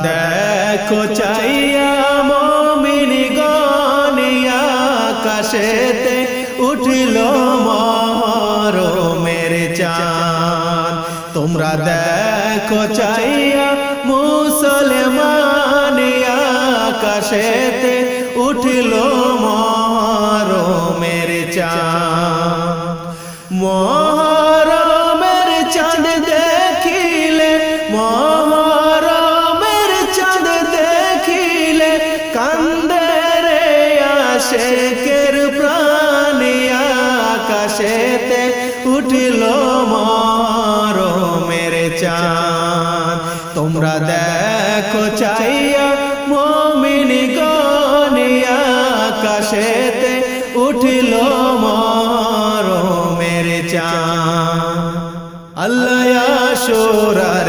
দেখো চাইয়া মুমিন গনিয়া আকাশেতে উঠিল মহরমের চাঁদ। তোমরা দেখো চাইয়া মুসলমান আকাশেতে উঠিল মহরমের চাঁদ। মহরমের চাঁদ দেখিলে, মহরমের চাঁদ দেখিলে কান্দে রে আশিকের প্রাণ আকাশেতে উঠিল মহরমের চাঁদ। তোমরা দেখো চাইয়া মুমিন গনিয়া আকাশেতে উঠিল মহরমের চাঁদ। আল্লাহ আশুরার